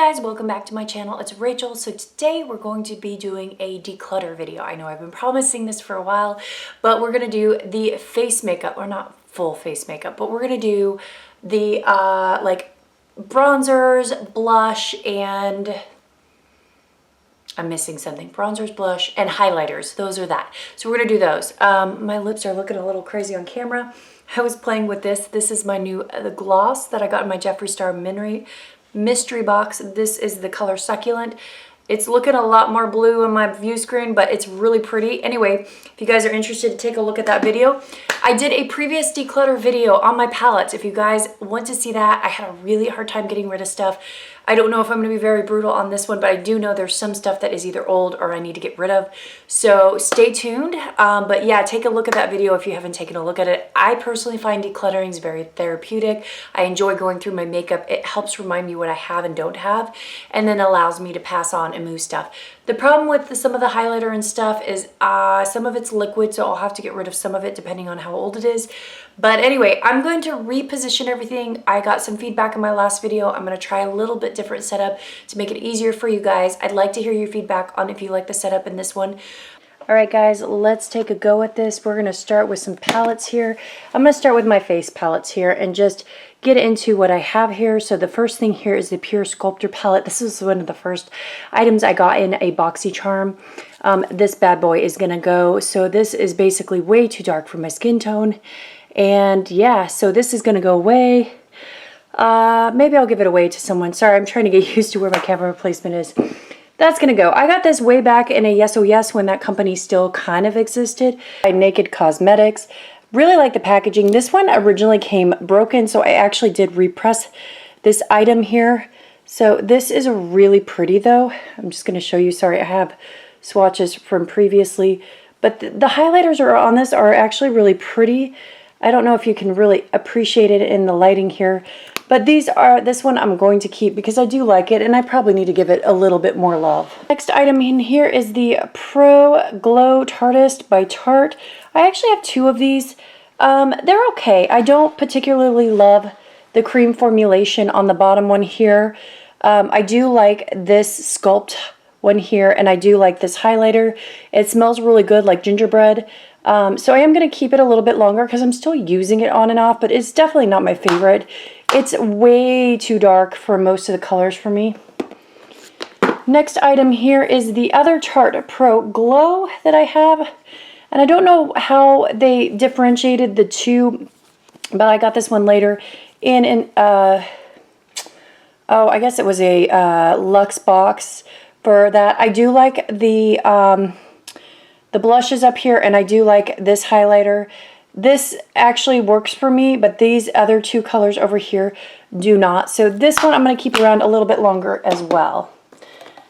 guys, welcome back to my channel. It's Rachel. So today we're going to be doing a declutter video. I know I've been promising this for a while, but we're going to do the face makeup, or not full face makeup, but we're going to do the like bronzers, blush, and I'm missing something. Bronzers, blush, and highlighters. Those are that. So we're going to do those. My lips are looking a little crazy on camera. I was playing with this. This is my new the gloss that I got in my Jeffree Star mystery box. This is the color Succulent. It's looking a lot more blue on my view screen, but it's really pretty. Anyway, if you guys are interested to take a look at that video, I did a previous declutter video on my palettes. If you guys want to see that, I had a really hard time getting rid of stuff. I don't know if I'm going to be very brutal on this one, but I do know there's some stuff that is either old or I need to get rid of. So stay tuned. But yeah, take a look at that video if you haven't taken a look at it. I personally find decluttering is very therapeutic. I enjoy going through my makeup. It helps remind me what I have and don't have, and then allows me to pass on and move stuff. The problem with some of the highlighter and stuff is some of it's liquid, so I'll have to get rid of some of it depending on how old it is. But anyway, I'm going to reposition everything. I got some feedback in my last video. I'm going to try a little bit different setup to make it easier for you guys. I'd like to hear your feedback on if you like the setup in this one. All right, guys, let's take a go at this. We're going to start with some palettes here. I'm going to start with my face palettes here and just get into what I have here. So the first thing here is the Pure Sculptor palette. This is one of the first items I got in a BoxyCharm. This bad boy is going to go. So this is basically way too dark for my skin tone. And yeah, so this is going to go away. Maybe I'll give it away to someone. Sorry, I'm trying to get used to where my camera placement is. That's going to go. I got this way back in a Yes Oh Yes when that company still kind of existed. By Naked Cosmetics. Really like the packaging. This one originally came broken, so I actually did repress this item here. So this is really pretty though. I'm just going to show you. Sorry, I have swatches from previously. But the highlighters are on this are actually really pretty. I don't know if you can really appreciate it in the lighting here, but this one I'm going to keep because I do like it and I probably need to give it a little bit more love. Next item in here is the Pro Glow Tartist by Tarte. I actually have two of these. They're okay. I don't particularly love the cream formulation on the bottom one here. I do like this Sculpt one here, and I do like this highlighter. It smells really good, like gingerbread. So I am going to keep it a little bit longer because I'm still using it on and off, but it's definitely not my favorite. It's way too dark for most of the colors for me. Next item here is the other Tarte Pro Glow that I have. And I don't know how they differentiated the two, but I got this one later in an, oh, I guess it was a Luxe box for that. I do like the blushes up here, and I do like this highlighter. This actually works for me, but these other two colors over here do not. So this one I'm going to keep around a little bit longer as well.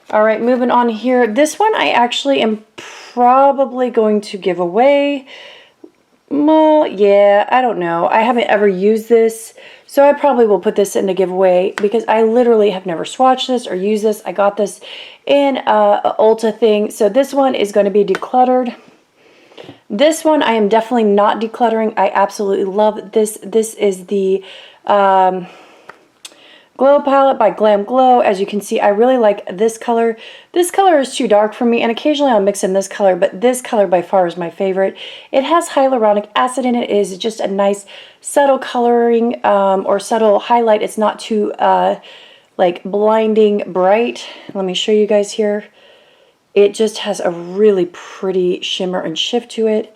All right, moving on here. This one I actually am probably going to give away. Well, yeah, I don't know. I haven't ever used this, so I probably will put this in the giveaway because I literally have never swatched this or used this. I got this in a Ulta thing. So this one is going to be decluttered. This one I am definitely not decluttering. I absolutely love this. This is the Glow palette by Glam Glow. As you can see, I really like this color. This color is too dark for me, and occasionally I'll mix in this color, but this color by far is my favorite. It has hyaluronic acid in it. It is just a nice subtle coloring or subtle highlight. It's not too like blinding bright. Let me show you guys here. It just has a really pretty shimmer and shift to it.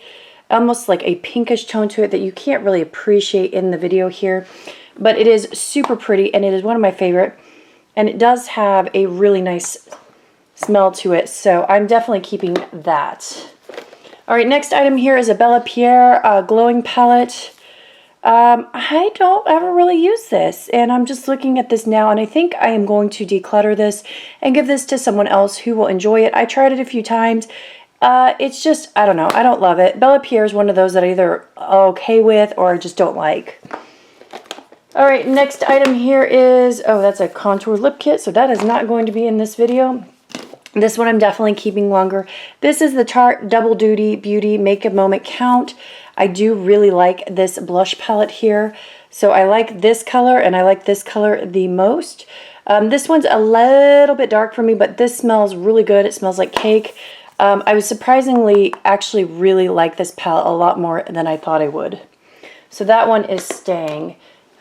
Almost like a pinkish tone to it that you can't really appreciate in the video here. But it is super pretty, and it is one of my favorite. And it does have a really nice smell to it, so I'm definitely keeping that. All right, next item here is a Bella Pierre glowing palette. I don't ever really use this, and I'm just looking at this now, and I think I am going to declutter this and give this to someone else who will enjoy it. I tried it a few times. It's just, I don't know, I don't love it. Bella Pierre is one of those that I either okay with or I just don't like. All right, next item here is, oh, that's a contour lip kit, so that is not going to be in this video. This one I'm definitely keeping longer. This is the Tarte Double Duty Beauty Make a Moment Count. I do really like this blush palette here. So I like this color and I like this color the most. This one's a little bit dark for me, but this smells really good. It smells like cake. I was surprisingly actually really like this palette a lot more than I thought I would. So that one is staying.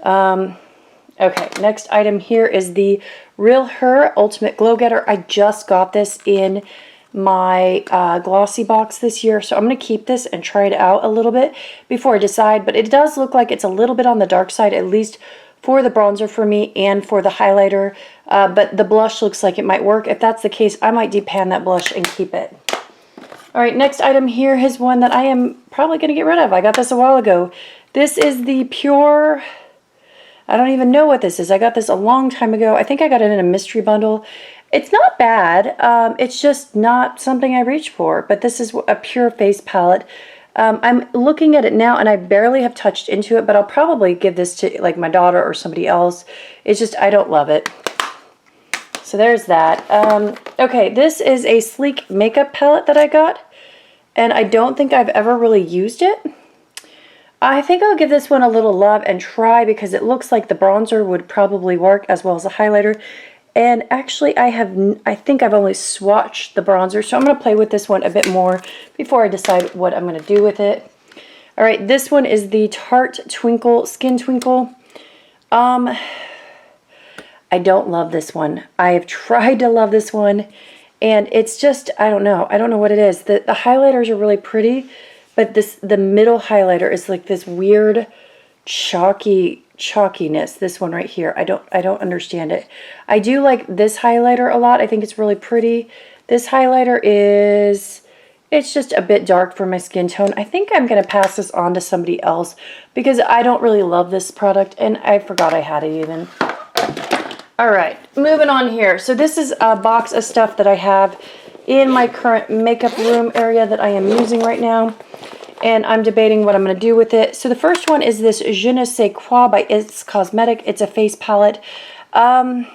Okay, next item here is the Real Her Ultimate Glow Getter. I just got this in my glossy box this year, so I'm going to keep this and try it out a little bit before I decide, but it does look like it's a little bit on the dark side, at least for the bronzer for me and for the highlighter, but the blush looks like it might work. If that's the case, I might depan that blush and keep it. All right, next item here is one that I am probably going to get rid of. I got this a while ago. This is the Pure... I don't even know what this is. I got this a long time ago. I think I got it in a mystery bundle. It's not bad. It's just not something I reach for. But this is a Pure Face palette. I'm looking at it now, and I barely have touched into it, but I'll probably give this to like my daughter or somebody else. It's just, I don't love it. So there's that. Okay, this is a sleek makeup palette that I got, and I don't think I've ever really used it. I think I'll give this one a little love and try, because it looks like the bronzer would probably work as well as the highlighter. And actually I think I've only swatched the bronzer, so I'm going to play with this one a bit more before I decide what I'm going to do with it. All right, this one is the Tarte Twinkle Skin Twinkle. I don't love this one. I have tried to love this one, and it's just, I don't know what it is. The highlighters are really pretty, but the middle highlighter is like this weird chalkiness. This one right here, I don't understand it. I do like this highlighter a lot. I think it's really pretty. This highlighter it's just a bit dark for my skin tone. I think I'm going to pass this on to somebody else because I don't really love this product, and I forgot I had it even. All right, moving on here. So this is a box of stuff that I have in my current makeup room area that I am using right now, and I'm debating what I'm going to do with it. So the first one is this Je ne sais quoi by It's Cosmetic. It's a face palette. I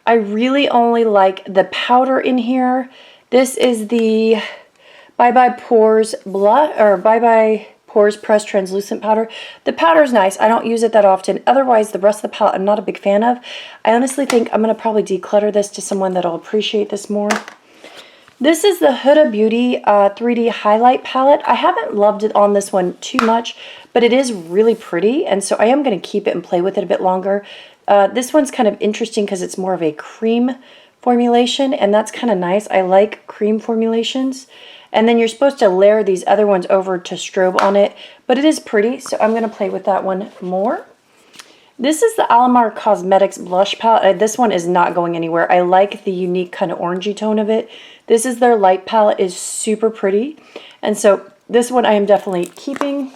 really only like the powder in here. This is the Bye Bye Pores Blush, or Bye Bye Pores Pressed Translucent Powder. The powder is nice. I don't use it that often. Otherwise, the rest of the palette I'm not a big fan of. I honestly think I'm going to probably declutter this to someone that'll appreciate this more. This is the Huda Beauty 3D Highlight Palette. I haven't loved it on this one too much, but it is really pretty, and so I am going to keep it and play with it a bit longer. This one's kind of interesting because it's more of a cream formulation, and that's kind of nice. I like cream formulations. And then you're supposed to layer these other ones over to strobe on it, but it is pretty, so I'm going to play with that one more. This is the Alamar Cosmetics Blush Palette. This one is not going anywhere. I like the unique kind of orangey tone of it. This is their light palette. Is super pretty, and so this one I am definitely keeping.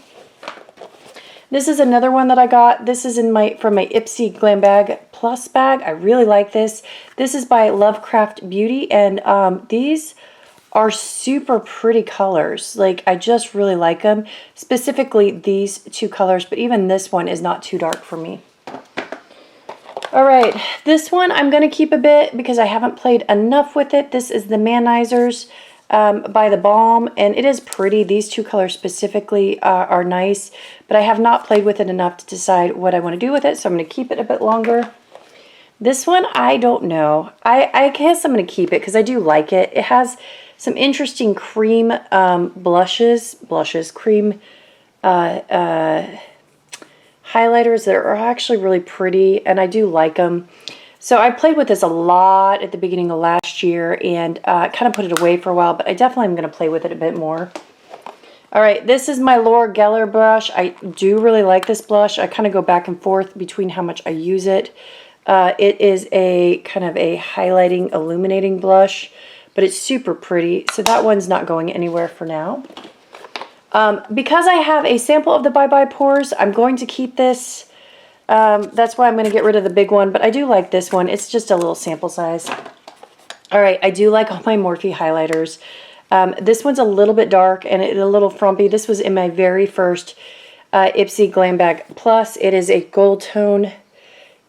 This is another one that I got. This is from my Ipsy Glam Bag Plus bag. I really like this. This is by Lovecraft Beauty, and these are super pretty colors. Like, I just really like them. Specifically these two colors, but even this one is not too dark for me. All right, this one I'm going to keep a bit because I haven't played enough with it. This is the Manizers by The Balm, and it is pretty. These two colors specifically are nice, but I have not played with it enough to decide what I want to do with it, so I'm going to keep it a bit longer. This one, I don't know. I guess I'm going to keep it because I do like it. It has some interesting cream cream highlighters that are actually really pretty, and I do like them. So I played with this a lot at the beginning of last year and kind of put it away for a while, but I definitely am going to play with it a bit more. All right, this is my Laura Geller brush. I do really like this blush. I kind of go back and forth between how much I use it. It is a kind of a highlighting, illuminating blush, but it's super pretty. So that one's not going anywhere for now. Because I have a sample of the Bye Bye Pores, I'm going to keep this. That's why I'm going to get rid of the big one, but I do like this one. It's just a little sample size. All right, I do like all my Morphe highlighters. This one's a little bit dark and a little frumpy. This was in my very first Ipsy Glam Bag Plus. It is a gold tone.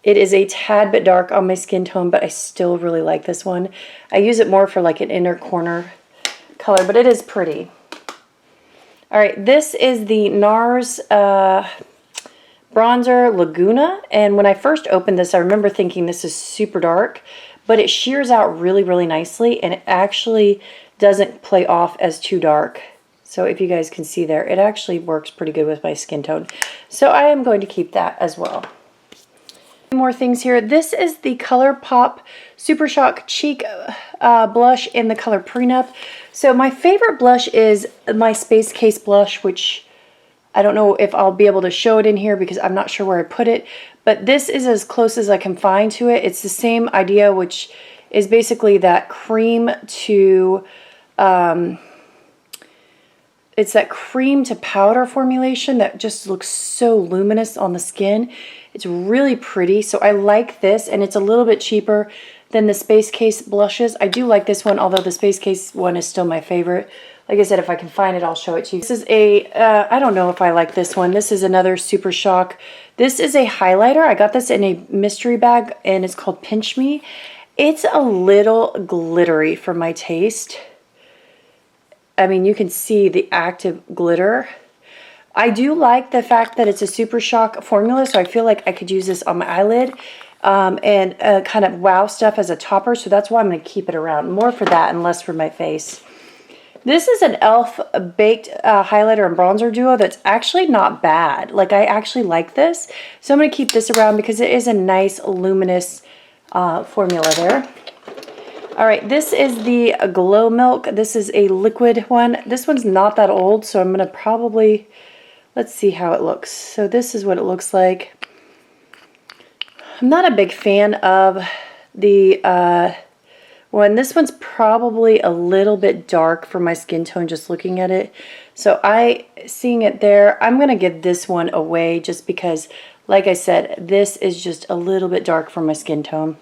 It is a tad bit dark on my skin tone, but I still really like this one. I use it more for like an inner corner color, but it is pretty. All right, this is the NARS bronzer Laguna, and when I first opened this, I remember thinking this is super dark, but it shears out really, really nicely, and it actually doesn't play off as too dark. So if you guys can see there, it actually works pretty good with my skin tone. So I am going to keep that as well. More things here. This is the ColourPop Super Shock Cheek blush in the color Prenup. So my favorite blush is my Space Case blush, which I don't know if I'll be able to show it in here because I'm not sure where I put it, but this is as close as I can find to it. It's the same idea, which is basically that cream to it's that cream to powder formulation that just looks so luminous on the skin. It's really pretty, so I like this, and it's a little bit cheaper than the Space Case blushes. I do like this one, although the Space Case one is still my favorite. Like I said, if I can find it, I'll show it to you. This is a, I don't know if I like this one. This is another Super Shock. This is a highlighter. I got this in a mystery bag, and it's called Pinch Me. It's a little glittery for my taste. I mean, you can see the active glitter. I do like the fact that it's a Super Shock formula, so I feel like I could use this on my eyelid and kind of wow stuff as a topper, so that's why I'm going to keep it around. More for that and less for my face. This is an e.l.f. Baked highlighter and bronzer duo that's actually not bad. Like, I actually like this, so I'm going to keep this around because it is a nice luminous formula there. All right, this is the Glow Milk. This is a liquid one. This one's not that old, so I'm going to probably, let's see how it looks. So this is what it looks like. I'm not a big fan of the one. This one's probably a little bit dark for my skin tone just looking at it. So seeing it there, I'm going to give this one away just because, like I said, this is just a little bit dark for my skin tone.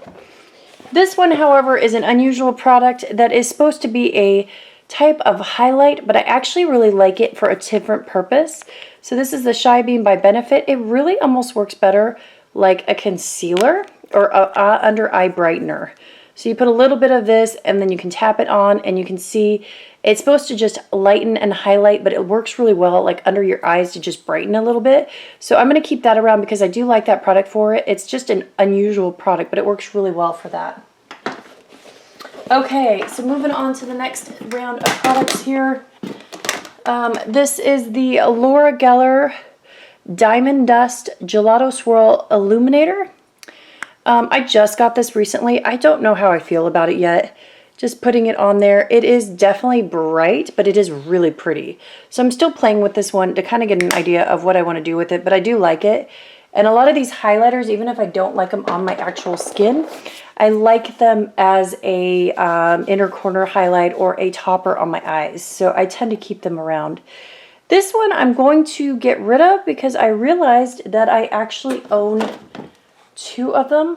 This one, however, is an unusual product that is supposed to be a type of highlight, but I actually really like it for a different purpose. So this is the Shy Beam by Benefit. It really almost works better like a concealer or a under eye brightener. So you put a little bit of this and then you can tap it on and you can see it's supposed to just lighten and highlight, but it works really well like under your eyes to just brighten a little bit. So I'm going to keep that around because I do like that product for it. It's just an unusual product, but it works really well for that. Okay, so moving on to the next round of products here. This is the Laura Geller Diamond Dust Gelato Swirl Illuminator. I just got this recently. I don't know how I feel about it yet. Just putting it on there. It is definitely bright, but it is really pretty. So I'm still playing with this one to kind of get an idea of what I want to do with it, but I do like it. And a lot of these highlighters, even if I don't like them on my actual skin, I like them as a inner corner highlight or a topper on my eyes. So I tend to keep them around. This one I'm going to get rid of because I realized that I actually own 2 of them.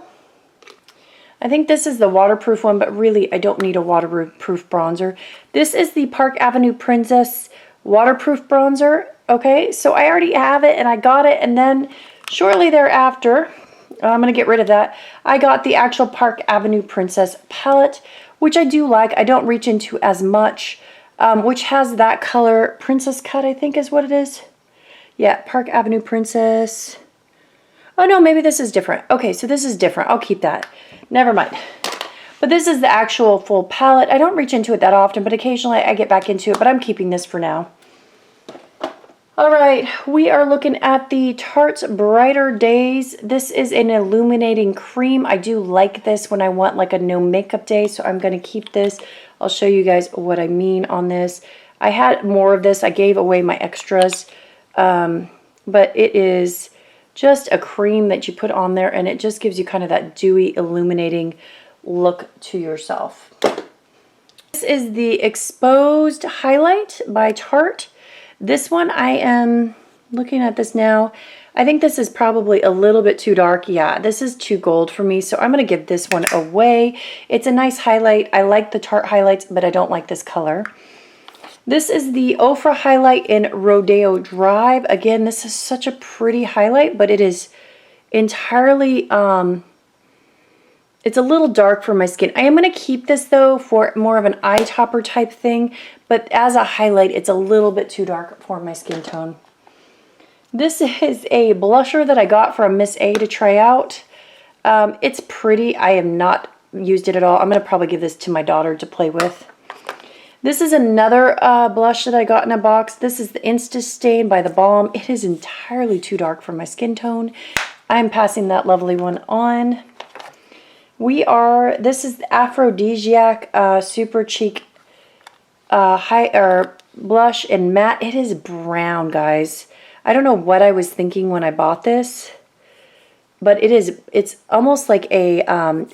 I think this is the waterproof one, but really I don't need a waterproof bronzer. This is the Park Avenue Princess waterproof bronzer. Okay, so I already have it and I got it, and then shortly thereafter, I'm going to get rid of that. I got the actual Park Avenue Princess palette, which I do like. I don't reach into as much, which has that color, Princess Cut, I think is what it is. Yeah, Park Avenue Princess. Oh no, maybe this is different. Okay, so this is different. I'll keep that. Never mind. But this is the actual full palette. I don't reach into it that often, but occasionally I get back into it, but I'm keeping this for now. All right, we are looking at the Tarte's Brighter Days. This is an illuminating cream. I do like this when I want like a no makeup day, so I'm going to keep this. I'll show you guys what I mean on this. I had more of this. I gave away my extras, but it is just a cream that you put on there, and it just gives you kind of that dewy, illuminating look to yourself. This is the Exposed Highlight by Tarte. This one, I am looking at this now. I think this is probably a little bit too dark. Yeah, this is too gold for me, so I'm going to give this one away. It's a nice highlight. I like the Tarte highlights, but I don't like this color. This is the Ofra highlight in Rodeo Drive. Again, this is such a pretty highlight, but it is entirely, it's a little dark for my skin. I am going to keep this though for more of an eye topper type thing, but as a highlight, it's a little bit too dark for my skin tone. This is a blusher that I got from Miss A to try out. It's pretty. I have not used it at all. I'm going to probably give this to my daughter to play with. This is another blush that I got in a box. This is the Insta Stain by The Balm. It is entirely too dark for my skin tone. I'm passing that lovely one on. This is the Aphrodisiac Super Cheek blush in matte. It is brown, guys. I don't know what I was thinking when I bought this, but it's almost like a,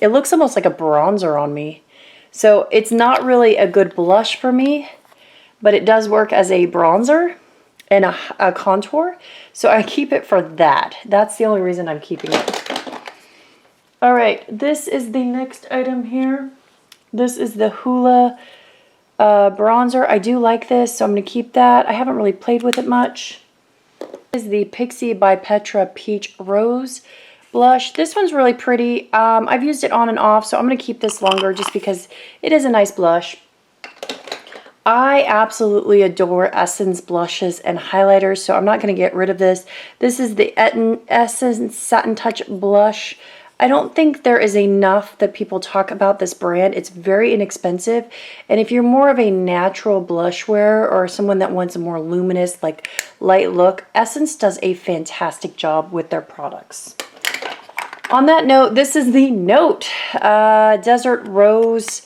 it looks almost like a bronzer on me. So it's not really a good blush for me, but it does work as a bronzer and a contour. So I keep it for that. That's the only reason I'm keeping it. All right, this is the next item here. This is the Hoola bronzer. I do like this, so I'm going to keep that. I haven't really played with it much. This is the Pixie by Petra Peach Rose blush. This one's really pretty. I've used it on and off, so I'm going to keep this longer just because it is a nice blush. I absolutely adore Essence blushes and highlighters, so I'm not going to get rid of this. This is the Essence Satin Touch blush. I don't think there is enough that people talk about this brand. It's very inexpensive, and if you're more of a natural blush wearer or someone that wants a more luminous, like light look, Essence does a fantastic job with their products. On that note, this is the Note Desert Rose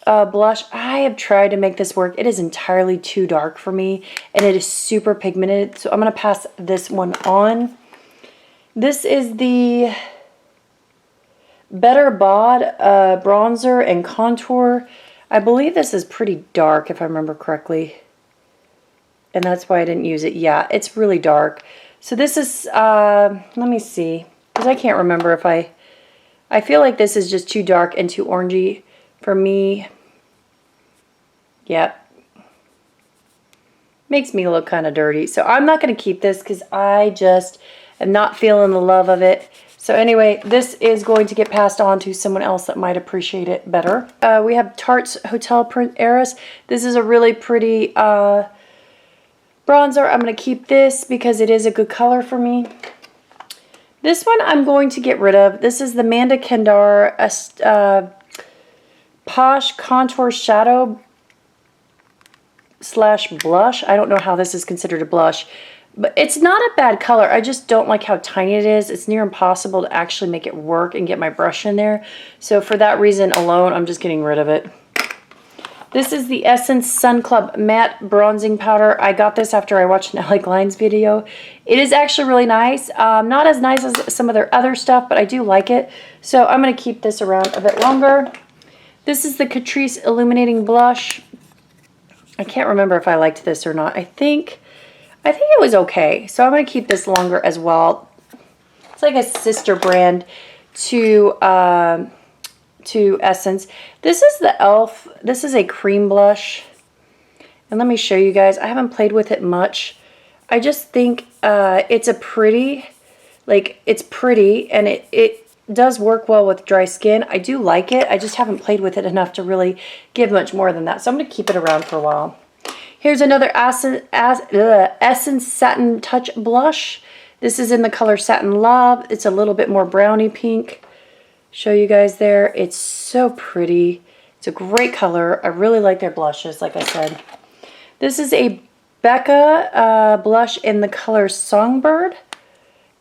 blush. I have tried to make this work. It is entirely too dark for me, and it is super pigmented, so I'm going to pass this one on. This is the Better Bod bronzer and contour. I believe this is pretty dark, if I remember correctly, and that's why I didn't use it. Yeah, it's really dark. So this is, let me see, because I can't remember if I feel like this is just too dark and too orangey for me. Yep. Makes me look kind of dirty. So I'm not going to keep this because I just am not feeling the love of it. So anyway, this is going to get passed on to someone else that might appreciate it better. We have Tarte's Hotel Print Heiress. This is a really pretty bronzer. I'm going to keep this because it is a good color for me. This one I'm going to get rid of. This is the Manda Kendar Posh Contour Shadow / blush. I don't know how this is considered a blush, but it's not a bad color. I just don't like how tiny it is. It's near impossible to actually make it work and get my brush in there. So for that reason alone, I'm just getting rid of it. This is the Essence Sun Club Matte Bronzing Powder. I got this after I watched an Alec Lyons video. It is actually really nice. Not as nice as some of their other stuff, but I do like it. So I'm going to keep this around a bit longer. This is the Catrice Illuminating Blush. I can't remember if I liked this or not. I think it was okay. So I'm going to keep this longer as well. It's like a sister brand to Essence. This is the e.l.f. This is a cream blush. And let me show you guys. I haven't played with it much. I just think it's a pretty, it's pretty, and it does work well with dry skin. I do like it. I just haven't played with it enough to really give much more than that. So I'm going to keep it around for a while. Here's another Essence Satin Touch blush. This is in the color Satin Love. It's a little bit more brownie pink. Show you guys there. It's so pretty. It's a great color. I really like their blushes, like I said. This is a Becca blush in the color Songbird,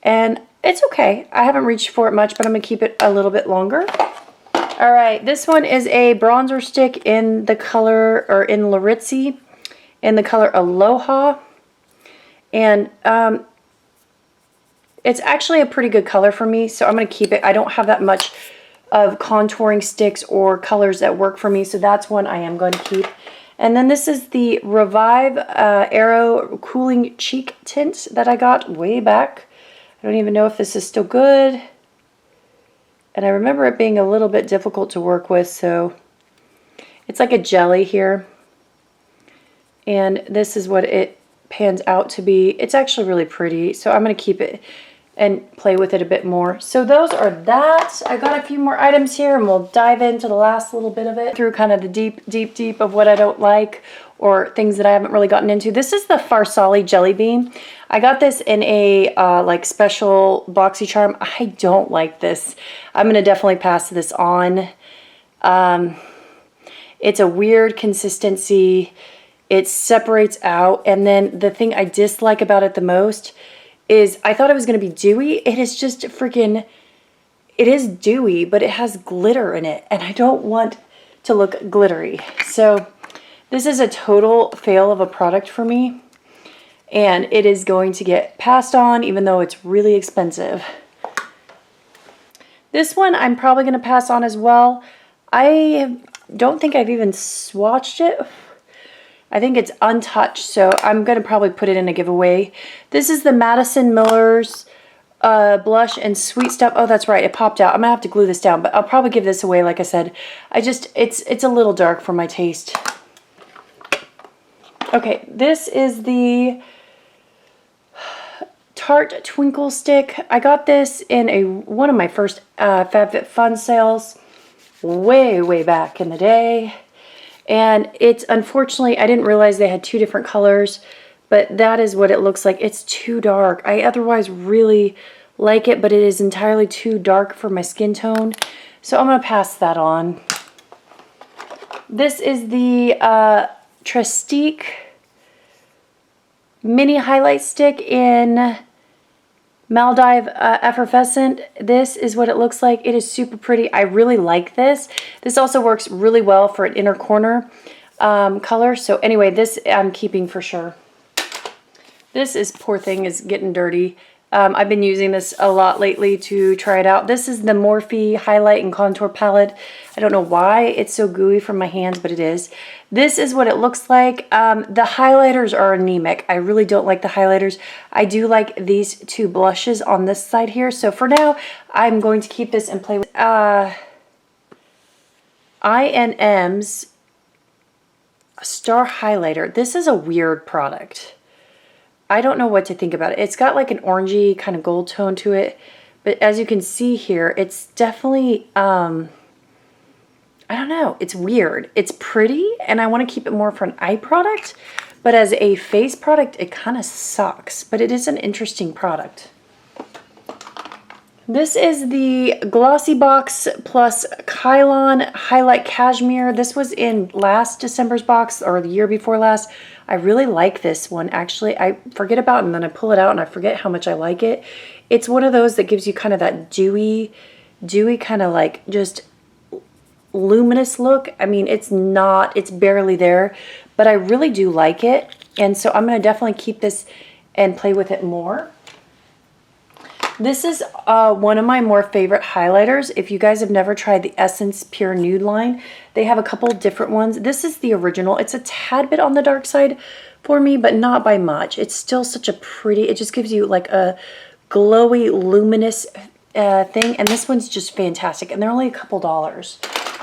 and it's okay. I haven't reached for it much, but I'm going to keep it a little bit longer. All right, this one is a bronzer stick in the color, or in Laritzi, in the color Aloha, and it's actually a pretty good color for me, so I'm going to keep it. I don't have that much of contouring sticks or colors that work for me, so that's one I am going to keep. And then this is the Revive Aero Cooling Cheek Tint that I got way back. I don't even know if this is still good. And I remember it being a little bit difficult to work with, so it's like a jelly here. And this is what it pans out to be. It's actually really pretty, so I'm going to keep it and play with it a bit more. So those are that. I got a few more items here, and we'll dive into the last little bit of it through kind of the deep of what I don't like or things that I haven't really gotten into. This is the Farsali Jelly Bean. I got this in a like special BoxyCharm. I don't like this. I'm going to definitely pass this on. It's a weird consistency. It separates out. And then the thing I dislike about it the most is I thought it was going to be dewy. It is just freaking, it is dewy, but it has glitter in it. And I don't want to look glittery. So this is a total fail of a product for me. And it is going to get passed on, even though it's really expensive. This one I'm probably going to pass on as well. I don't think I've even swatched it. I think it's untouched, so I'm going to probably put it in a giveaway. This is the Madison Miller's blush and sweet stuff. Oh, that's right, it popped out. I'm going to have to glue this down, but I'll probably give this away, like I said. It's a little dark for my taste. Okay, this is the Tarte Twinkle Stick. I got this in one of my first FabFitFun sales way back in the day. And it's, unfortunately, I didn't realize they had two different colors, but that is what it looks like. It's too dark. I otherwise really like it, but it is entirely too dark for my skin tone. So I'm going to pass that on. This is the Trestique Mini Highlight Stick in Maldive Effervescent. This is what it looks like. It is super pretty. I really like this. This also works really well for an inner corner color. So anyway, this I'm keeping for sure. This is, poor thing, is getting dirty. I've been using this a lot lately to try it out. This is the Morphe Highlight and Contour Palette. I don't know why it's so gooey from my hands, but it is. This is what it looks like. The highlighters are anemic. I really don't like the highlighters. I do like these two blushes on this side here. So for now, I'm going to keep this and play with I&M's Star Highlighter. This is a weird product. I don't know what to think about it. It's got like an orangey kind of gold tone to it. But as you can see here, it's definitely, I don't know. It's weird. It's pretty, and I want to keep it more for an eye product. But as a face product, it kind of sucks. But it is an interesting product. This is the Glossy Box Plus Kylon Highlight Cashmere. This was in last December's box, or the year before last. I really like this one, actually. I forget about it, and then I pull it out, and I forget how much I like it. It's one of those that gives you kind of that dewy kind of like just luminous look. I mean, it's barely there, but I really do like it. And so I'm going to definitely keep this and play with it more. This is one of my more favorite highlighters. If you guys have never tried the Essence Pure Nude line, they have a couple different ones. This is the original. It's a tad bit on the dark side for me, but not by much. It's still such a pretty, it just gives you like a glowy, luminous thing. And this one's just fantastic. And they're only a couple dollars.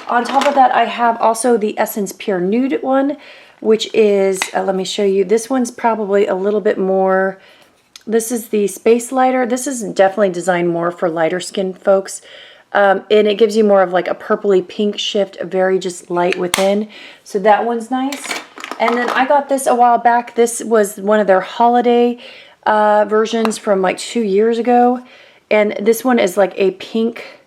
On top of that, I have also the Essence Pure Nude one, which is, let me show you. This one's probably a little bit more. This is the Space Lighter. This is definitely designed more for lighter skin folks. And it gives you more of like a purpley pink shift, very just light within. So that one's nice. And then I got this a while back. This was one of their holiday versions from like 2 years ago. And this one is like a pink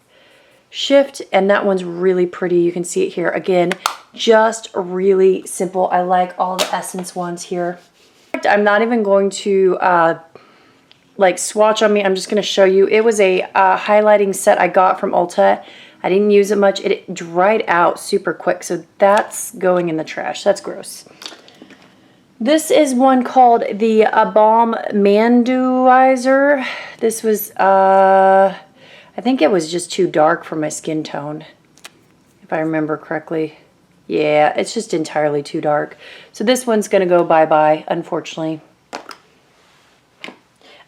shift. And that one's really pretty. You can see it here. Again, just really simple. I like all the Essence ones here. I'm not even going to like swatch on me. I'm just going to show you. It was a highlighting set I got from Ulta. I didn't use it much. It dried out super quick, so that's going in the trash. That's gross. This is one called the Balm Manduizer. This was, I think it was just too dark for my skin tone, if I remember correctly. Yeah, it's just entirely too dark. So this one's going to go bye-bye, unfortunately.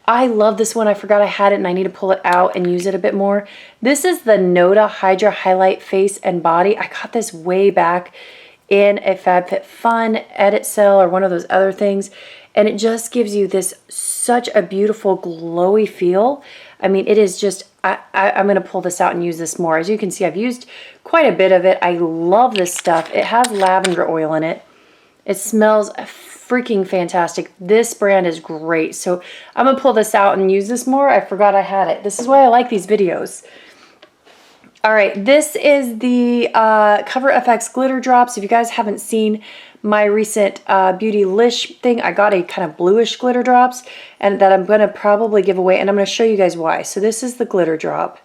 I love this one. I forgot I had it and I need to pull it out and use it a bit more. This is the Noda Hydra Highlight Face and Body. I got this way back in a FabFitFun edit sale or one of those other things. And it just gives you this such a beautiful glowy feel. I mean, it is just, I'm going to pull this out and use this more. As you can see, I've used quite a bit of it. I love this stuff. It has lavender oil in it. It smells freaking fantastic. This brand is great. So I'm gonna pull this out and use this more. I forgot I had it. This is why I like these videos. All right, this is the Cover FX glitter drops. If you guys haven't seen my recent Beauty Lish thing, I got a kind of bluish glitter drops and that I'm gonna probably give away, and I'm gonna show you guys why. So this is the glitter drop.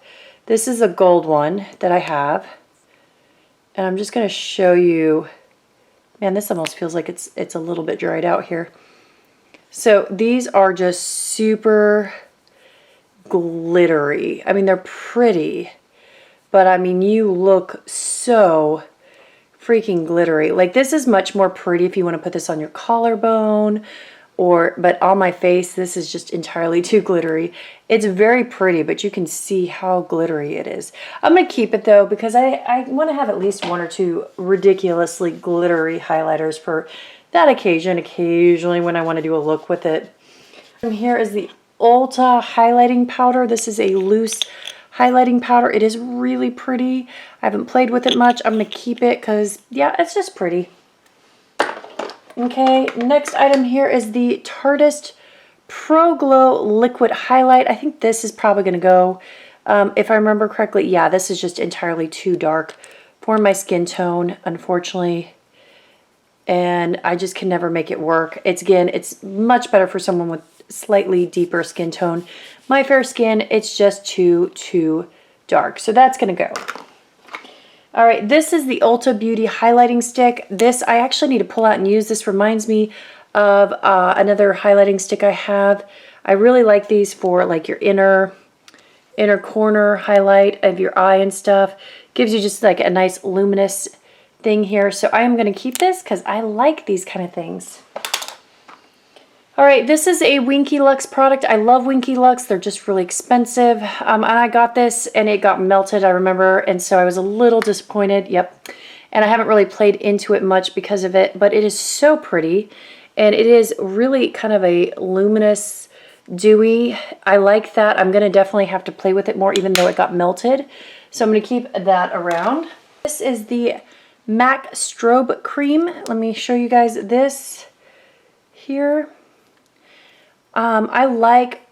This is a gold one that I have. And I'm just gonna show you, man, this almost feels like it's a little bit dried out here. So these are just super glittery. I mean, they're pretty, but I mean, you look so freaking glittery. Like, this is much more pretty if you want to put this on your collarbone, but on my face, this is just entirely too glittery. It's very pretty, but you can see how glittery it is. I'm going to keep it though, because I want to have at least one or two ridiculously glittery highlighters for that occasion, occasionally when I want to do a look with it. And here is the Ulta highlighting powder. This is a loose highlighting powder. It is really pretty. I haven't played with it much. I'm going to keep it because, yeah, it's just pretty. Okay, next item here is the Tarteist Pro Glow Liquid Highlight. I think this is probably going to go, if I remember correctly, yeah, this is just entirely too dark for my skin tone, unfortunately. And I just can never make it work. It's much better for someone with slightly deeper skin tone. My fair skin, it's just too dark. So that's going to go. All right, this is the Ulta Beauty Highlighting Stick. This, I actually need to pull out and use. This reminds me of another highlighting stick I have. I really like these for like your inner corner highlight of your eye and stuff. Gives you just like a nice luminous thing here. So I am going to keep this because I like these kind of things. All right, this is a Winky Lux product. I love Winky Lux. They're just really expensive. And I got this and it got melted, I remember. And so I was a little disappointed. Yep. And I haven't really played into it much because of it, but it is so pretty. And it is really kind of a luminous, dewy. I like that. I'm going to definitely have to play with it more even though it got melted. So I'm going to keep that around. This is the MAC Strobe Cream. Let me show you guys this here.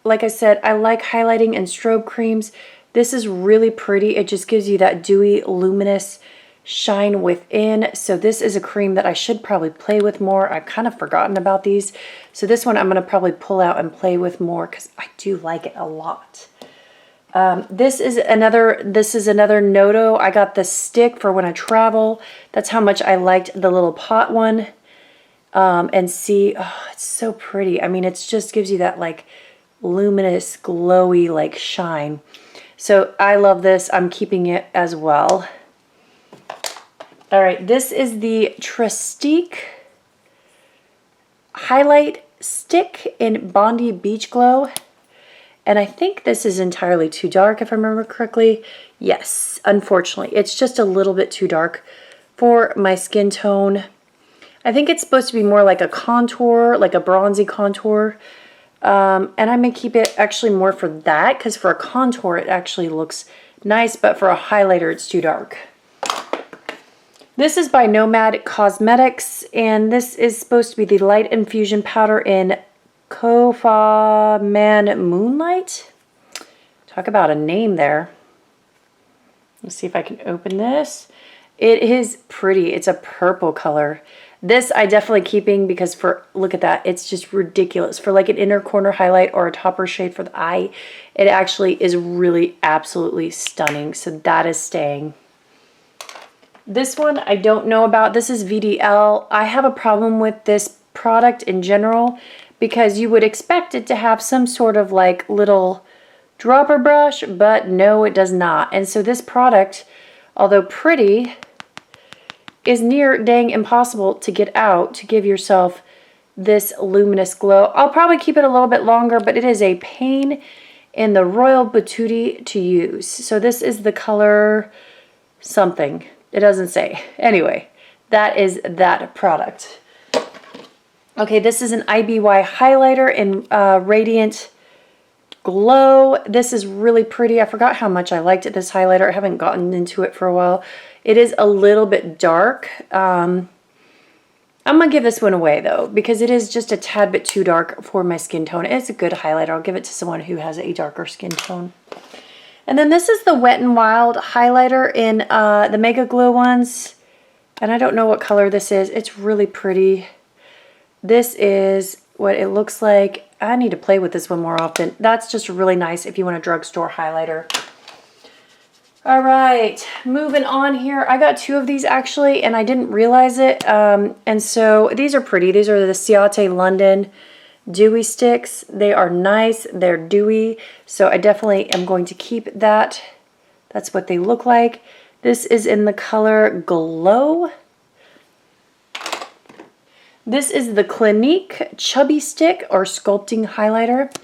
Like I said, I like highlighting and strobe creams. This is really pretty. It just gives you that dewy, luminous shine within. So this is a cream that I should probably play with more. I've kind of forgotten about these. So this one I'm going to probably pull out and play with more because I do like it a lot. This is another Noto. I got the stick for when I travel. That's how much I liked the little pot one. And see, oh, it's so pretty. I mean, it just gives you that like luminous, glowy like shine. So I love this. I'm keeping it as well. All right, this is the Trestique Highlight Stick in Bondi Beach Glow. And I think this is entirely too dark if I remember correctly. Yes, unfortunately, it's just a little bit too dark for my skin tone. I think it's supposed to be more like a contour, like a bronzy contour. And I may keep it actually more for that because for a contour, it actually looks nice, but for a highlighter, it's too dark. This is by Nomad Cosmetics, and this is supposed to be the Light Infusion Powder in Kofa Man Moonlight. Talk about a name there. Let's see if I can open this. It is pretty. It's a purple color. This I definitely keeping because look at that. It's just ridiculous. For like an inner corner highlight or a topper shade for the eye, it actually is really absolutely stunning. So that is staying. This one I don't know about. This is VDL. I have a problem with this product in general because you would expect it to have some sort of like little dropper brush, but no, it does not. And so this product, although pretty, is near dang impossible to get out to give yourself this luminous glow. I'll probably keep it a little bit longer, but it is a pain in the royal patootie to use. So this is the color something. It doesn't say. Anyway, that is that product. Okay, this is an IBY highlighter in Radiant Glow. This is really pretty. I forgot how much I liked this highlighter. I haven't gotten into it for a while. It is a little bit dark. I'm going to give this one away though, because it is just a tad bit too dark for my skin tone. It's a good highlighter. I'll give it to someone who has a darker skin tone. And then this is the Wet n Wild highlighter in the Mega Glow ones. And I don't know what color this is. It's really pretty. This is what it looks like. I need to play with this one more often. That's just really nice if you want a drugstore highlighter. All right, moving on here. I got 2 of these actually, and I didn't realize it. And so these are pretty. These are the Ciate London Dewy Sticks. They are nice. They're dewy. So I definitely am going to keep that. That's what they look like. This is in the color Glow. This is the Clinique Chubby Stick or Sculpting Highlighter.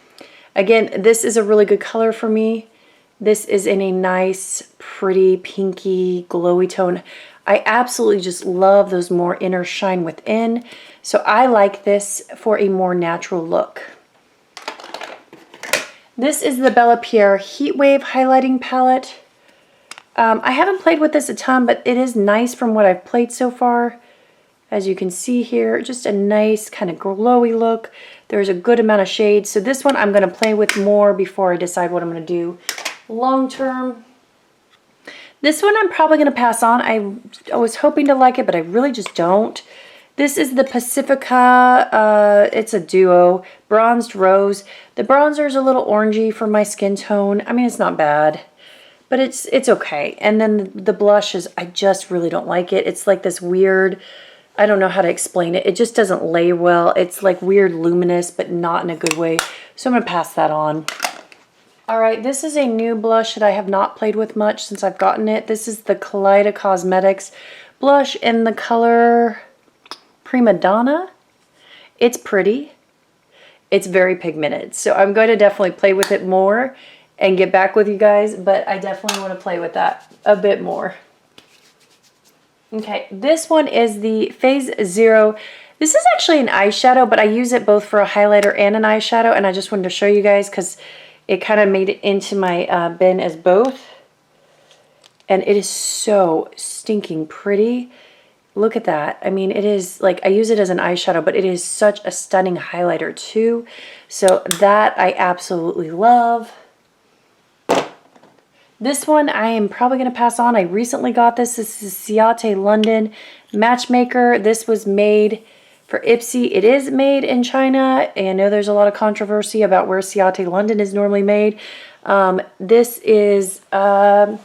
Again, this is a really good color for me. This is in a nice, pretty, pinky, glowy tone. I absolutely just love those more inner shine within. So I like this for a more natural look. This is the Bella Pierre Heat Wave Highlighting Palette. I haven't played with this a ton, but it is nice from what I've played so far. As you can see here, just a nice kind of glowy look. There's a good amount of shades. So this one I'm going to play with more before I decide what I'm going to do long term. This one I'm probably going to pass on. I was hoping to like it, but I really just don't. This is the Pacifica. It's a duo. Bronzed Rose. The bronzer is a little orangey for my skin tone. I mean, it's not bad, but it's okay. And then the blush is, I just really don't like it. It's like this weird, I don't know how to explain it. It just doesn't lay well. It's like weird luminous, but not in a good way. So I'm going to pass that on. All right, this is a new blush that I have not played with much since I've gotten it. This is the Kaleido Cosmetics blush in the color Prima Donna. It's pretty. It's very pigmented. So I'm going to definitely play with it more and get back with you guys, but I definitely want to play with that a bit more. Okay, this one is the Phase Zero. This is actually an eyeshadow, but I use it both for a highlighter and an eyeshadow, and I just wanted to show you guys because it kind of made it into my bin as both. And it is so stinking pretty. Look at that. I mean, it is like, I use it as an eyeshadow, but it is such a stunning highlighter too. So that I absolutely love. This one I am probably going to pass on. I recently got this. This is Ciate London Matchmaker. This was made for Ipsy. It is made in China. And I know there's a lot of controversy about where Ciate London is normally made. This is, I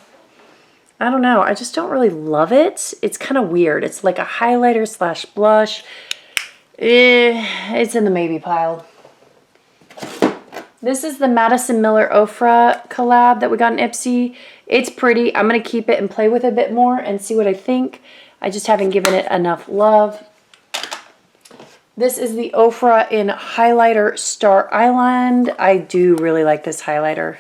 don't know. I just don't really love it. It's kind of weird. It's like a highlighter slash blush. It's in the maybe pile. This is the Madison Miller Ofra collab that we got in Ipsy. It's pretty. I'm going to keep it and play with it a bit more and see what I think. I just haven't given it enough love. This is the Ofra in Highlighter Star Island. I do really like this highlighter.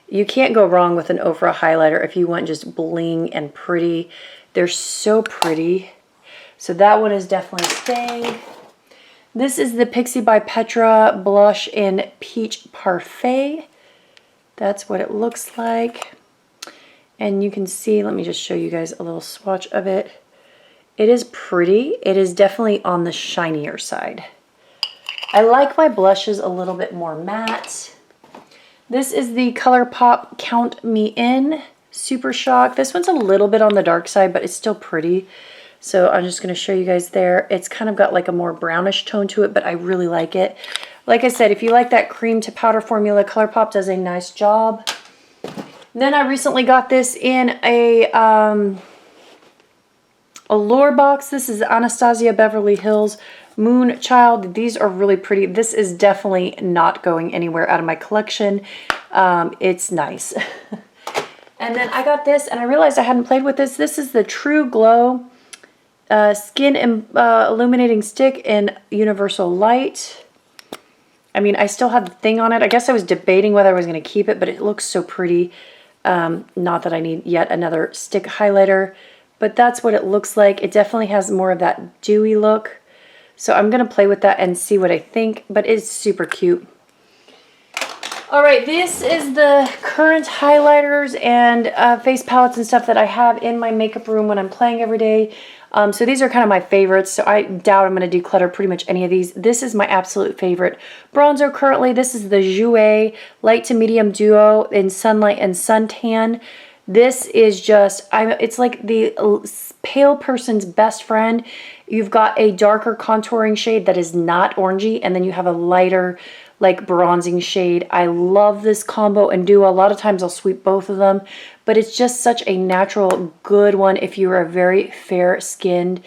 You can't go wrong with an Ofra highlighter if you want just bling and pretty. They're so pretty. So that one is definitely staying. This is the Pixie by Petra blush in Peach Parfait. That's what it looks like. And you can see, let me just show you guys a little swatch of it. It is pretty. It is definitely on the shinier side. I like my blushes a little bit more matte. This is the ColourPop Count Me In Super Shock. This one's a little bit on the dark side, but it's still pretty. So I'm just going to show you guys there. It's kind of got like a more brownish tone to it, but I really like it. Like I said, if you like that cream to powder formula, ColourPop does a nice job. Then I recently got this in a Allure box. This is Anastasia Beverly Hills Moon Child. These are really pretty. This is definitely not going anywhere out of my collection. It's nice. And then I got this, and I realized I hadn't played with this. This is the True Glow Skin Illuminating Stick in Universal Light. I mean, I still have the thing on it. I guess I was debating whether I was going to keep it, but it looks so pretty. Not that I need yet another stick highlighter, but that's what it looks like. It definitely has more of that dewy look. So I'm going to play with that and see what I think, but it's super cute. All right, this is the current highlighters and face palettes and stuff that I have in my makeup room when I'm playing every day. So these are kind of my favorites. So I doubt I'm going to declutter pretty much any of these. This is my absolute favorite bronzer currently. This is the Jouer Light to Medium Duo in Sunlight and Suntan. This is just, it's like the pale person's best friend. You've got a darker contouring shade that is not orangey, and then you have a lighter like bronzing shade. I love this combo and duo. A lot of times I'll sweep both of them, but it's just such a natural good one if you are very fair skinned,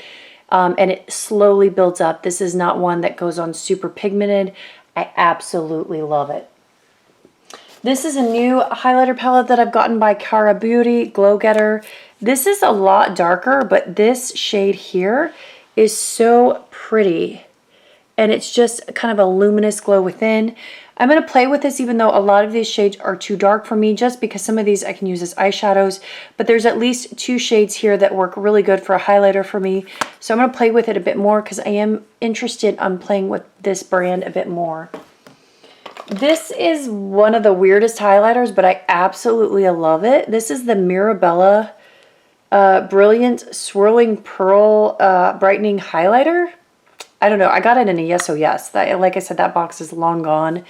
and it slowly builds up. This is not one that goes on super pigmented. I absolutely love it. This is a new highlighter palette that I've gotten by Cara Beauty, Glow Getter. This is a lot darker, but this shade here is so pretty. And it's just kind of a luminous glow within. I'm going to play with this even though a lot of these shades are too dark for me, just because some of these I can use as eyeshadows. But there's at least 2 shades here that work really good for a highlighter for me. So I'm going to play with it a bit more because I am interested in playing with this brand a bit more. This is one of the weirdest highlighters, but I absolutely love it. This is the Mirabella Brilliant Swirling Pearl Brightening Highlighter. I don't know. I got it in a Yes Oh Yes. That, like I said, that box is long gone.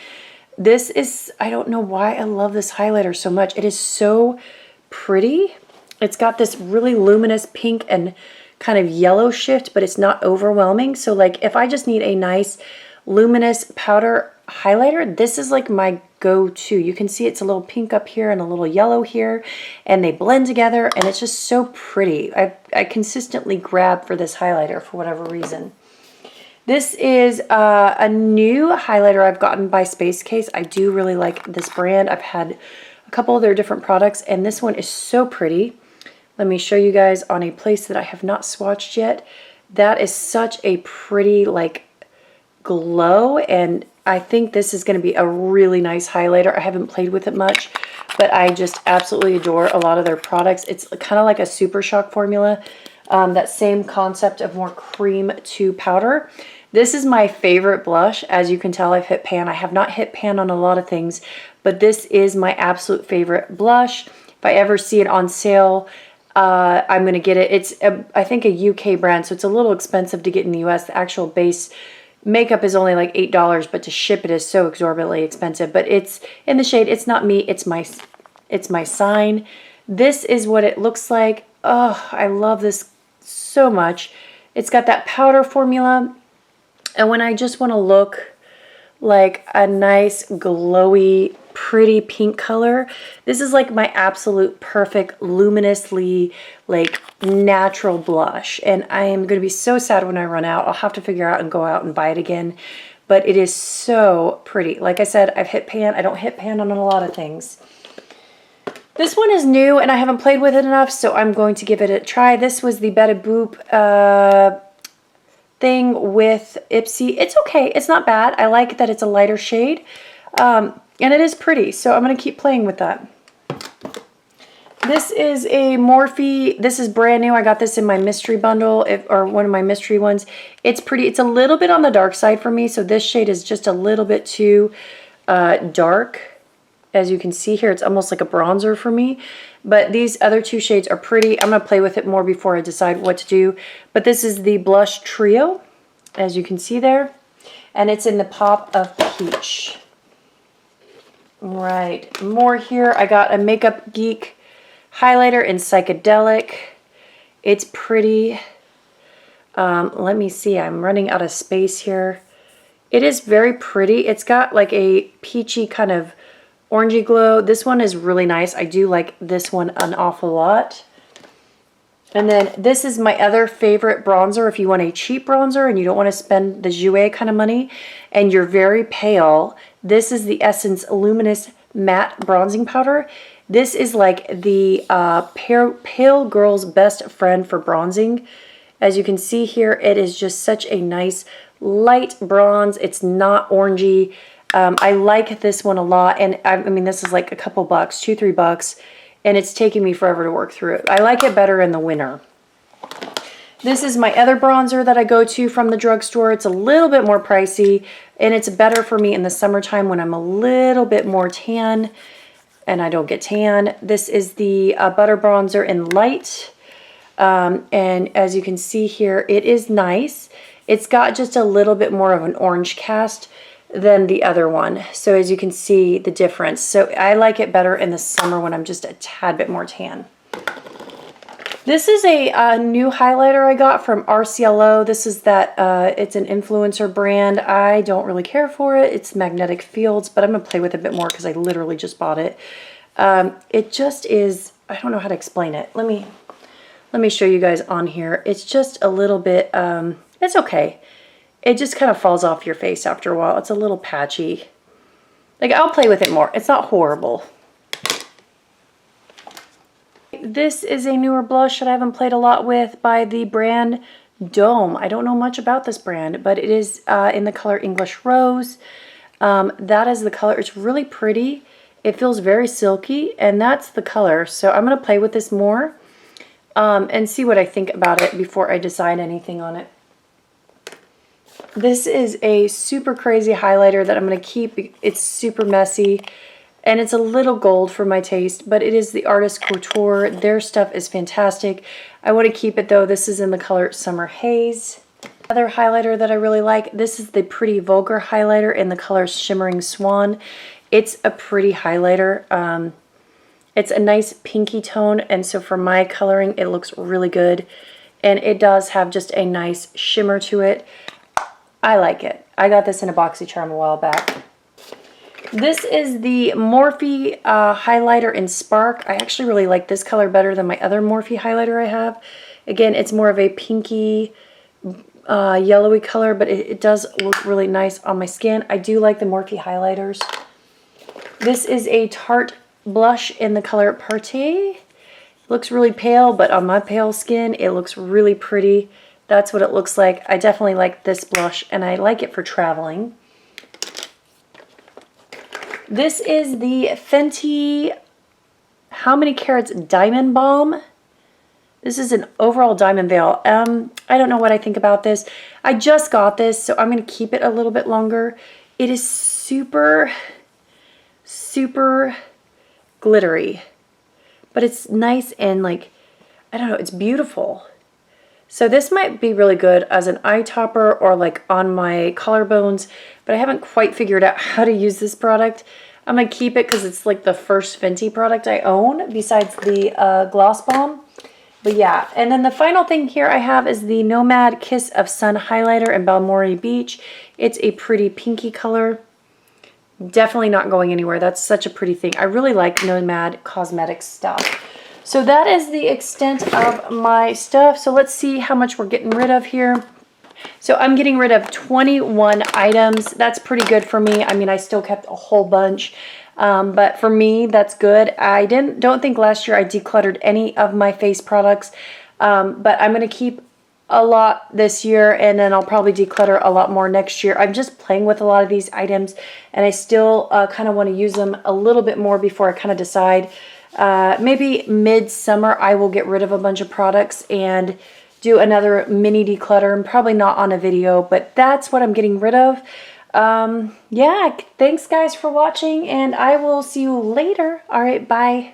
This is, I don't know why I love this highlighter so much. It is so pretty. It's got this really luminous pink and kind of yellow shift, but it's not overwhelming. So like if I just need a nice luminous powder highlighter, this is like my go-to. You can see it's a little pink up here and a little yellow here, and they blend together, and it's just so pretty. I consistently grab for this highlighter for whatever reason. This is a new highlighter I've gotten by Space Case. I do really like this brand. I've had a couple of their different products, and this one is so pretty. Let me show you guys on a place that I have not swatched yet. That is such a pretty like glow, and I think this is going to be a really nice highlighter. I haven't played with it much, but I just absolutely adore a lot of their products. It's kind of like a Super Shock formula. That same concept of more cream to powder. This is my favorite blush. As you can tell, I've hit pan. I have not hit pan on a lot of things, but this is my absolute favorite blush. If I ever see it on sale, I'm going to get it. It's, I think, a UK brand, so it's a little expensive to get in the US. The actual base makeup is only like $8, but to ship it is so exorbitantly expensive. But it's in the shade It's Not Me, It's My Sign. This is what it looks like. Oh, I love this so much. It's got that powder formula, and when I just want to look like a nice glowy pretty pink color, this is like my absolute perfect luminously like natural blush. And I am going to be so sad when I run out. I'll have to figure out and go out and buy it again, but it is so pretty. Like I said, I've hit pan. I don't hit pan on a lot of things. This one is new and I haven't played with it enough, so I'm going to give it a try. This was the Beta Boop thing with Ipsy. It's okay. It's not bad. I like that it's a lighter shade, and it is pretty, so I'm going to keep playing with that. This is a Morphe. This is brand new. I got this in my mystery bundle, or one of my mystery ones. It's pretty. It's a little bit on the dark side for me, so this shade is just a little bit too dark. As you can see here, it's almost like a bronzer for me. But these other 2 shades are pretty. I'm going to play with it more before I decide what to do. But this is the Blush Trio, as you can see there. And it's in the pop of peach. Right, more here. I got a Makeup Geek highlighter in Psychedelic. It's pretty. Let me see. I'm running out of space here. It is very pretty. It's got like a peachy kind of orangey glow. This one is really nice. I do like this one an awful lot. And then this is my other favorite bronzer. If you want a cheap bronzer and you don't want to spend the Jouer kind of money and you're very pale, this is the Essence Luminous Matte Bronzing Powder. This is like the pale girl's best friend for bronzing. As you can see here, it is just such a nice light bronze. It's not orangey. I like this one a lot, and I mean, this is like a couple bucks, $2-3, and it's taking me forever to work through it. I like it better in the winter. This is my other bronzer that I go to from the drugstore. It's a little bit more pricey, and it's better for me in the summertime when I'm a little bit more tan, and I don't get tan. This is the Butter Bronzer in Light. And as you can see here, it is nice. It's got just a little bit more of an orange cast than the other one. So as you can see the difference. So I like it better in the summer when I'm just a tad bit more tan. This is a new highlighter I got from RCLO. This is that, it's an influencer brand. I don't really care for it. It's magnetic fields, but I'm going to play with it a bit more because I literally just bought it. It just is, I don't know how to explain it. Let me show you guys on here. It's just a little bit, it's okay. It just kind of falls off your face after a while. It's a little patchy. Like, I'll play with it more. It's not horrible. This is a newer blush that I haven't played a lot with by the brand Dome. I don't know much about this brand, but it is in the color English Rose. That is the color. It's really pretty. It feels very silky, and that's the color. So I'm going to play with this more and see what I think about it before I decide anything on it. This is a super crazy highlighter that I'm going to keep. It's super messy. And it's a little gold for my taste, but it is the Artist Couture. Their stuff is fantastic. I want to keep it though. This is in the color Summer Haze. Another highlighter that I really like, this is the Pretty Vulgar highlighter in the color Shimmering Swan. It's a pretty highlighter. It's a nice pinky tone, and so for my coloring, it looks really good. And it does have just a nice shimmer to it. I like it. I got this in a BoxyCharm a while back. This is the Morphe highlighter in Spark. I actually really like this color better than my other Morphe highlighter I have. Again, it's more of a pinky, yellowy color, but it does look really nice on my skin. I do like the Morphe highlighters. This is a Tarte blush in the color Partey. Looks really pale, but on my pale skin, it looks really pretty. That's what it looks like. I definitely like this blush, and I like it for traveling. This is the Fenty How Many Carats Diamond Balm. This is an overall diamond veil. I don't know what I think about this. I just got this, so I'm going to keep it a little bit longer. It is super, super glittery. But it's nice and, like, I don't know, it's beautiful. So this might be really good as an eye topper or like on my collarbones, but I haven't quite figured out how to use this product. I'm going to keep it because it's like the first Fenty product I own besides the Gloss Balm. But yeah, and then the final thing here I have is the Nomad Kiss of Sun highlighter in Balmoral Beach. It's a pretty pinky color. Definitely not going anywhere. That's such a pretty thing. I really like Nomad Cosmetics stuff. So that is the extent of my stuff. So let's see how much we're getting rid of here. So I'm getting rid of 21 items. That's pretty good for me. I mean, I still kept a whole bunch. But for me, that's good. I don't think last year I decluttered any of my face products. But I'm going to keep a lot this year, and then I'll probably declutter a lot more next year. I'm just playing with a lot of these items, and I still kind of want to use them a little bit more before I kind of decide. Maybe mid-summer I will get rid of a bunch of products and do another mini declutter. Probably not on a video, but that's what I'm getting rid of. Yeah, thanks guys for watching, and I will see you later. All right, bye.